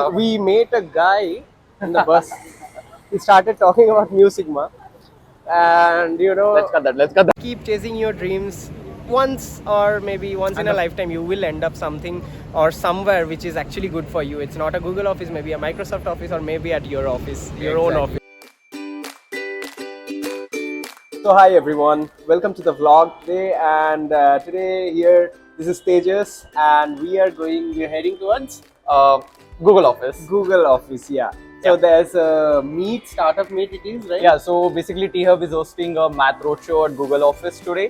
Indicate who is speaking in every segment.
Speaker 1: We met a guy in the bus. He started talking about Mu Sigma, and
Speaker 2: Let's cut that. Let's cut that.
Speaker 1: keep chasing your dreams. Once or maybe once in a lifetime, you will end up something or somewhere which is actually good for you. It's not a Google office, maybe a Microsoft office, or maybe at your office, your own office. So hi everyone, welcome to the vlog today, and today here this is Tejas, and we're heading towards
Speaker 2: Uh, Google Office.
Speaker 1: Google Office. Yeah. So
Speaker 2: Yeah.
Speaker 1: there's a startup meet. It is right.
Speaker 2: Yeah. So basically, T Hub is hosting a math roadshow at Google Office today.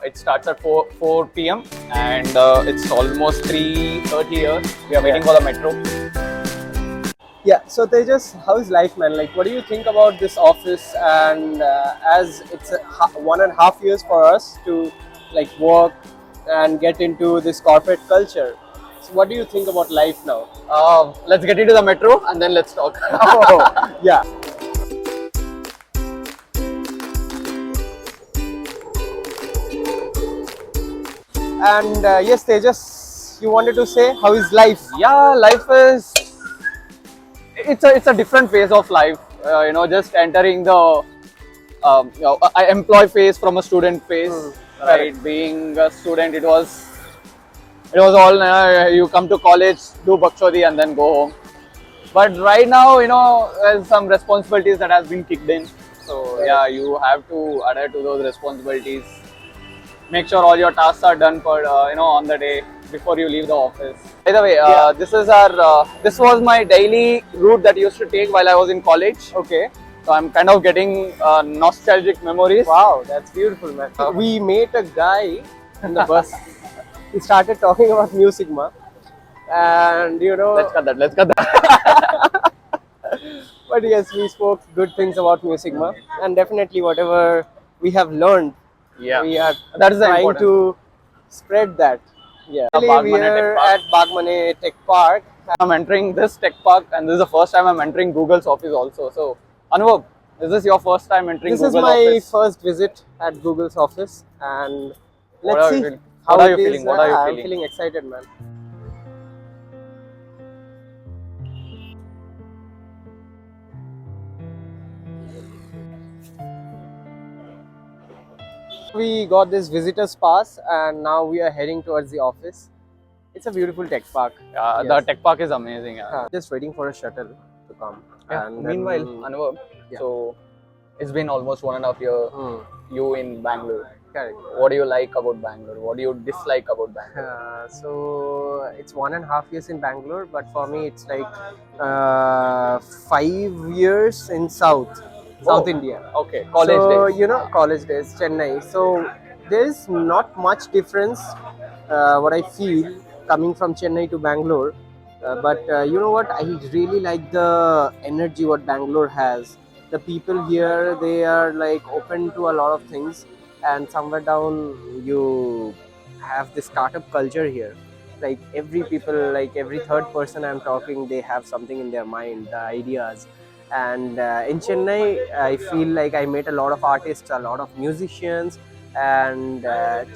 Speaker 2: It starts at 4 p.m. and it's almost 3:30 here. We are waiting for the metro.
Speaker 1: Yeah. So Tejas, how is life, man? Like, what do you think about this office? And as it's 1.5 years for us to like work and get into this corporate culture. So what do you think about life now?
Speaker 2: Let's get into the metro and then let's talk.
Speaker 1: Oh, yeah. And yes, Tejas, you wanted to say how is life?
Speaker 2: Yeah, life is. It's a different phase of life. Just entering the employee phase from a student phase. Right, being a student, it was all you come to college, do bakchodi, and then go home. But right now, there's some responsibilities that has been kicked in. So yeah, you have to adhere to those responsibilities. Make sure all your tasks are done for on the day before you leave the office. By the way,
Speaker 1: Yeah.
Speaker 2: this was my daily route that I used to take while I was in college.
Speaker 1: Okay.
Speaker 2: So I'm kind of getting nostalgic memories.
Speaker 1: Wow, that's beautiful, man. We met a guy in the bus. He started talking about Mu Sigma, and
Speaker 2: Let's cut that. Let's cut that.
Speaker 1: but yes, we spoke good things about Mu Sigma, and definitely whatever we have learned,
Speaker 2: Yeah,
Speaker 1: we are
Speaker 2: that is the
Speaker 1: trying
Speaker 2: important.
Speaker 1: to spread that. Yeah. Really, we
Speaker 2: Bagmane Tech
Speaker 1: are
Speaker 2: Park.
Speaker 1: at Bagmane Tech Park.
Speaker 2: I'm entering this tech park, and this is the first time I'm entering Google's office also. So, Anubhav, is this your first time entering
Speaker 1: This is
Speaker 2: Google
Speaker 1: my
Speaker 2: office?
Speaker 1: first visit at Google's office, and
Speaker 2: What
Speaker 1: let's
Speaker 2: are you
Speaker 1: see
Speaker 2: feeling?
Speaker 1: how
Speaker 2: What are
Speaker 1: it
Speaker 2: you
Speaker 1: is.
Speaker 2: feeling? What are you
Speaker 1: I'm
Speaker 2: feeling?
Speaker 1: feeling excited, man. We got this visitor's pass, and now we are heading towards the office. It's a beautiful tech park.
Speaker 2: The
Speaker 1: Yes.
Speaker 2: tech park is amazing.
Speaker 1: Just waiting for a shuttle to come.
Speaker 2: Yeah.
Speaker 1: And
Speaker 2: Meanwhile, Anubhav,
Speaker 1: Yeah.
Speaker 2: so it's been almost 1.5 years. You in Bangalore.
Speaker 1: Correct.
Speaker 2: What do you like about Bangalore? What do you dislike about Bangalore?
Speaker 1: So it's 1.5 years in Bangalore, but for me it's like 5 years in South
Speaker 2: Oh,
Speaker 1: India.
Speaker 2: Okay, college
Speaker 1: So
Speaker 2: days.
Speaker 1: college days, Chennai. So there is not much difference. What I feel coming from Chennai to Bangalore, but you know what? I really like the energy what Bangalore has. The people here, they are like open to a lot of things, and somewhere down you have this startup culture here. Like every third person I'm talking, they have something in their mind, the ideas. And in Chennai, I feel like I met a lot of artists, a lot of musicians, and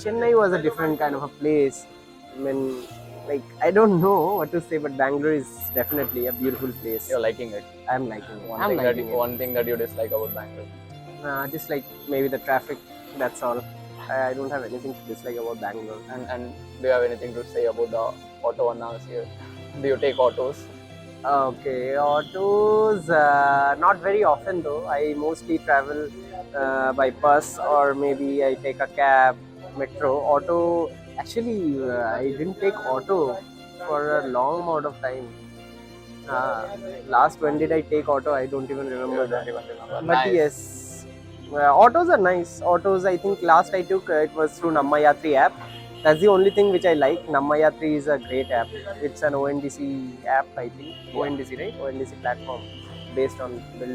Speaker 1: Chennai was a different kind of a place. I mean, like, I don't know what to say, but Bangalore is definitely a beautiful place.
Speaker 2: You're liking it.
Speaker 1: I'm liking it. I'm liking it.
Speaker 2: One thing that you dislike about Bangalore.
Speaker 1: Just like maybe the traffic, that's all. I don't have anything to dislike about Bangalore.
Speaker 2: And do you have anything to say about the auto announced here? Do you take autos?
Speaker 1: Okay, autos, not very often though. I mostly travel by bus, or maybe I take a cab, metro. Auto, actually, I didn't take auto for a long amount of time. Uh, Last when did I take auto? I don't even remember that. But
Speaker 2: Nice.
Speaker 1: yes, autos are nice. Autos, I think last I took it was through Nammayatri app. That's the only thing which I like. Nammayatri is a great app. It's an ONDC app, I think. ONDC, right? ONDC platform built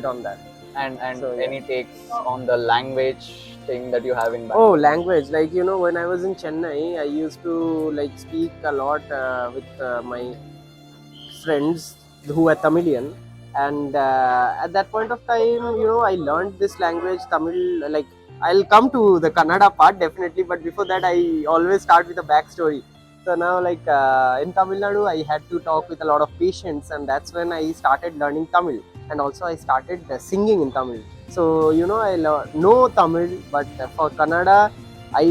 Speaker 1: on that.
Speaker 2: And
Speaker 1: So, yeah.
Speaker 2: any takes on the language thing that you have in
Speaker 1: Oh,
Speaker 2: Bangalore?
Speaker 1: language. Like, when I was in Chennai, I used to like speak a lot with my friends who were Tamilian. And at that point of time, I learned this language, Tamil. Like, I'll come to the Kannada part definitely, but before that, I always start with a backstory. So now, like in Tamil Nadu, I had to talk with a lot of patients, and that's when I started learning Tamil. And also, I started singing in Tamil. So I know Tamil, but for Kannada, I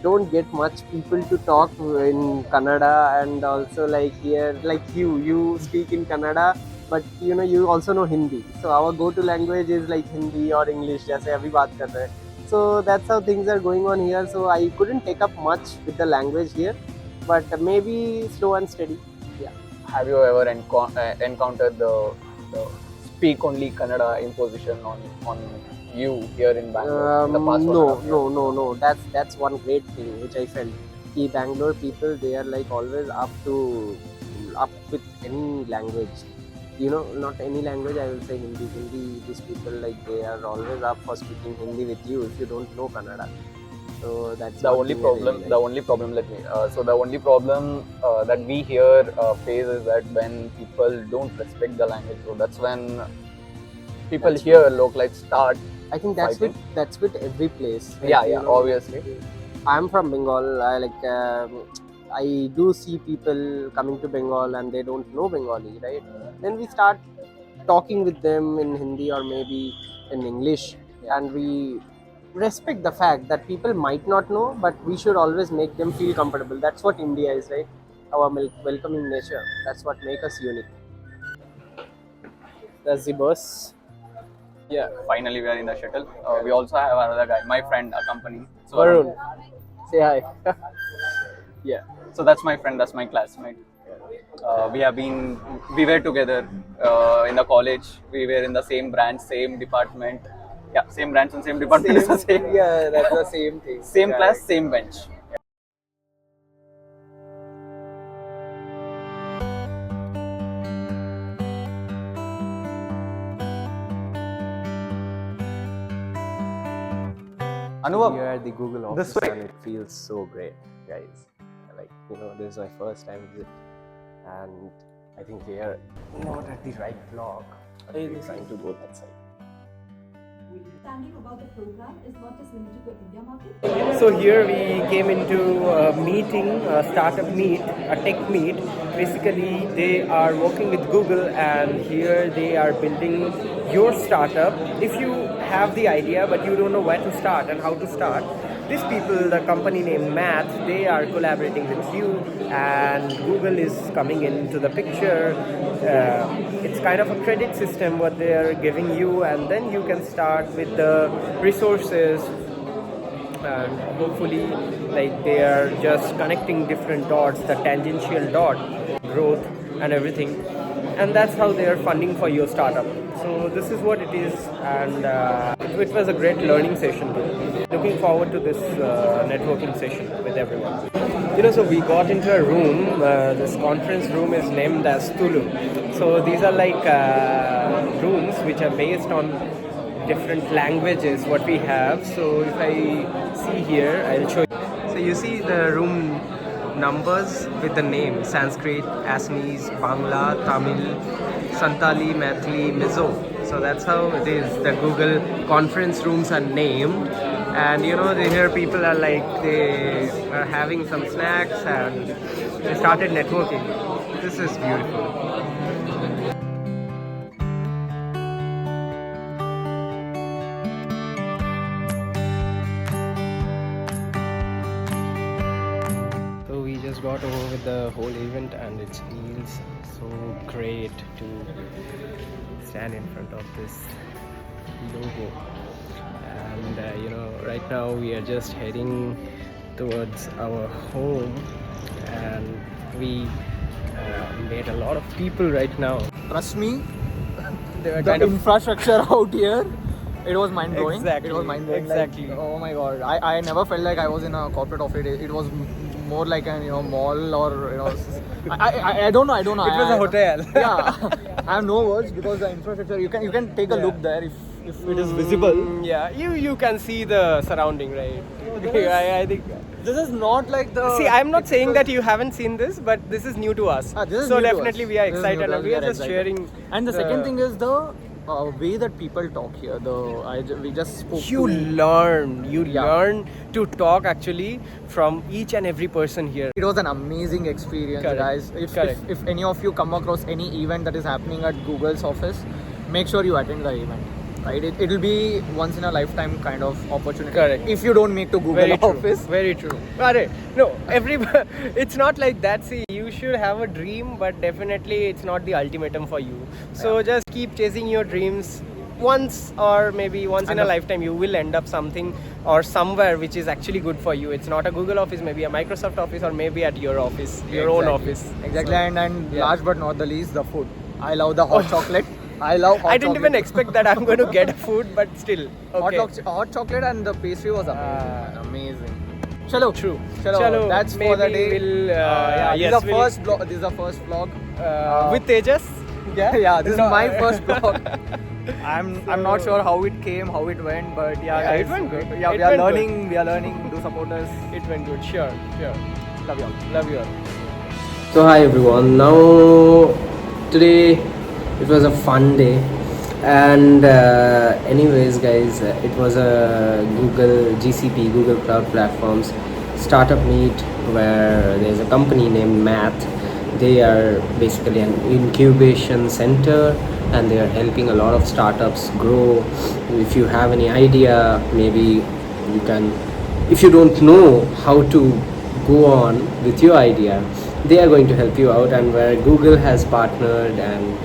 Speaker 1: don't get much people to talk in Kannada, and also like here, like you speak in Kannada, but you also know Hindi. So our go-to language is like Hindi or English, जैसे अभी बात कर रहे हैं. So that's how things are going on here. So I couldn't take up much with the language here, but maybe slow and steady. Yeah.
Speaker 2: Have you ever encountered the speak only Kannada imposition on you here in Bangalore in the past
Speaker 1: No,
Speaker 2: 1.5 years?
Speaker 1: no. That's one great thing which I felt. The Bangalore people, they are like always up with any language. Not any language. I will say Hindi. Hindi. These people like they are always up for speaking Hindi with you if you don't know Kannada. So that's
Speaker 2: The
Speaker 1: one
Speaker 2: only
Speaker 1: thing I really
Speaker 2: problem,
Speaker 1: like.
Speaker 2: the only problem, let me. So the only problem that we here face is that when people don't respect the language, so that's when people
Speaker 1: That's
Speaker 2: here localites start.
Speaker 1: I think that's
Speaker 2: fighting.
Speaker 1: with every place. Like,
Speaker 2: Yeah, obviously.
Speaker 1: I'm from Bengal. I do see people coming to Bengal and they don't know Bengali, right? Then we start talking with them in Hindi or maybe in English, and we respect the fact that people might not know, but we should always make them feel comfortable. That's what India is, right? Our welcoming nature. That's what makes us unique. That's the bus. Yeah.
Speaker 2: Finally, we are in the shuttle. We also have another guy, my friend, accompanying. So
Speaker 1: Varun, say hi. Yeah.
Speaker 2: So that's my friend, that's my classmate. We were together in the college. We were in the same branch, same department. Yeah, same branch and same department is the same.
Speaker 1: Yeah, that's the same thing.
Speaker 2: Same
Speaker 1: Yeah.
Speaker 2: class, same bench. Anubhav,
Speaker 1: Here at the Google
Speaker 2: This
Speaker 1: office,
Speaker 2: way.
Speaker 1: and it feels so great, guys. Like this is my first time visit, and I think we are not at the right block. But we're trying to go that side.
Speaker 3: Understanding about the program is not just limited to India market.
Speaker 1: So here we came into a meeting, a startup meet, a tech meet. Basically, they are working with Google, and here they are building your startup. If you have the idea but you don't know where to start and how to start, these people, the company named Math, they are collaborating with you, and Google is coming into the picture. It's kind of a credit system what they are giving you, and then you can start with the resources, and hopefully like they are just connecting different dots, the tangential dot, growth and everything, and that's how they are funding for your startup. So this is what it is, and it was a great learning session. Looking forward to this networking session with everyone. So we got into a room. This conference room is named as Tulu. So these are like rooms which are based on different languages what we have. So if I see here, I'll show you. So you see the room numbers with the name: Sanskrit, Assamese, Bangla, Tamil, Santali, Maithili, Mizo. So that's how it is. The Google conference rooms are named, and here people are like, they are having some snacks and they started networking. This is beautiful. So we just got over with the whole event, and it feels so great to stand in front of this logo. And right now we are just heading towards our home, and we met a lot of people right now.
Speaker 4: Trust me,
Speaker 1: They were
Speaker 4: the
Speaker 1: kind of
Speaker 4: infrastructure out here, it was mind blowing.
Speaker 1: Exactly,
Speaker 4: It was mind blowing.
Speaker 1: exactly.
Speaker 4: Oh my god, I never felt like I was in a corporate office. It was more like an mall, or I don't know.
Speaker 1: It was a hotel.
Speaker 4: Yeah, I have no words because the infrastructure. You can take a look there if it is visible.
Speaker 1: Yeah, you can see the surrounding, right? I think.
Speaker 4: This is not like the.
Speaker 1: See, I'm not saying that you haven't seen this, but this is new to us.
Speaker 4: This is
Speaker 1: So
Speaker 4: new to us.
Speaker 1: definitely we are
Speaker 4: This is
Speaker 1: excited,
Speaker 4: new to
Speaker 1: and
Speaker 4: us.
Speaker 1: we are
Speaker 4: We are
Speaker 1: just
Speaker 4: excited.
Speaker 1: sharing.
Speaker 4: And the second thing is way that people talk here. We just spoke.
Speaker 1: You
Speaker 4: to, Yeah.
Speaker 1: learn to talk actually from each and every person here.
Speaker 4: It was an amazing experience,
Speaker 1: Correct.
Speaker 4: guys.
Speaker 1: Correct.
Speaker 4: If any of you come across any event that is happening at Google's office, make sure you attend the event. Right? It'll be once in a lifetime kind of opportunity.
Speaker 1: Correct.
Speaker 4: If you don't meet to Google
Speaker 1: Very true.
Speaker 4: office.
Speaker 1: Very true. No, it's not like that. See, you should have a dream, but definitely it's not the ultimatum for you. So just keep chasing your dreams. Once or maybe once in a lifetime, you will end up something or somewhere which is actually good for you. It's not a Google office, maybe a Microsoft office, or maybe at your office, your own office.
Speaker 4: Exactly.
Speaker 1: So,
Speaker 4: and
Speaker 1: yeah.
Speaker 4: last but not the least, the food. I love the hot chocolate. I love hot
Speaker 1: I didn't even
Speaker 4: chocolate.
Speaker 1: expect that I'm going to get food, but still. Okay.
Speaker 4: Hot chocolate and the pastry was amazing. Amazing.
Speaker 1: Chalo. True.
Speaker 4: Chalo, that's for the
Speaker 1: maybe
Speaker 4: day.
Speaker 1: We'll,
Speaker 4: This
Speaker 1: yes,
Speaker 4: is the first vlog. This is the first vlog.
Speaker 1: with Tejas.
Speaker 4: Yeah, this
Speaker 1: No,
Speaker 4: is my first vlog. I'm not sure how it came, how it went, but yeah,
Speaker 1: Yeah,
Speaker 4: guys,
Speaker 1: it went good.
Speaker 4: Yeah,
Speaker 1: It
Speaker 4: we are
Speaker 1: went
Speaker 4: learning. We are learning. Do support us.
Speaker 1: It went good. Sure.
Speaker 4: Love you all.
Speaker 1: Love you all. So hi everyone. Now today it was a fun day, and anyways guys, it was a Google GCP, Google Cloud Platforms startup meet where there's a company named Math. They are basically an incubation center, and they are helping a lot of startups grow. If you have any idea, maybe you can, if you don't know how to go on with your idea, they are going to help you out. And where Google has partnered, and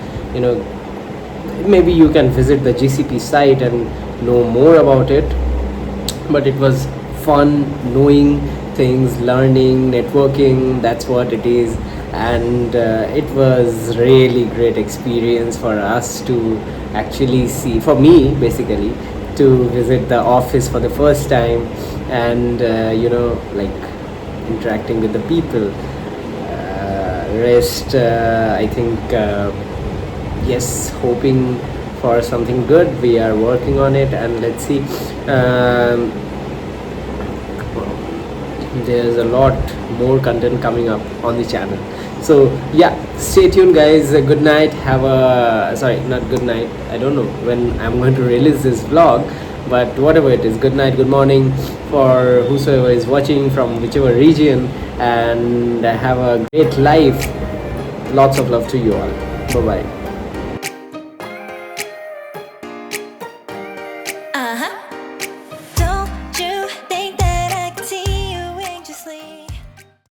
Speaker 1: maybe you can visit the GCP site and know more about it. But it was fun knowing things, learning, networking. That's what it is. And it was really great experience for us to actually see, for me basically, to visit the office for the first time, and like interacting with the people. Rest, I think, yes, hoping for something good. We are working on it, and let's see. There's a lot more content coming up on the channel. So yeah, stay tuned guys. Good night. Have a, sorry, not good night, I don't know when I'm going to release this vlog, but whatever it is, good night, good morning for whosoever is watching from whichever region, and have a great life. Lots of love to you all. Bye bye.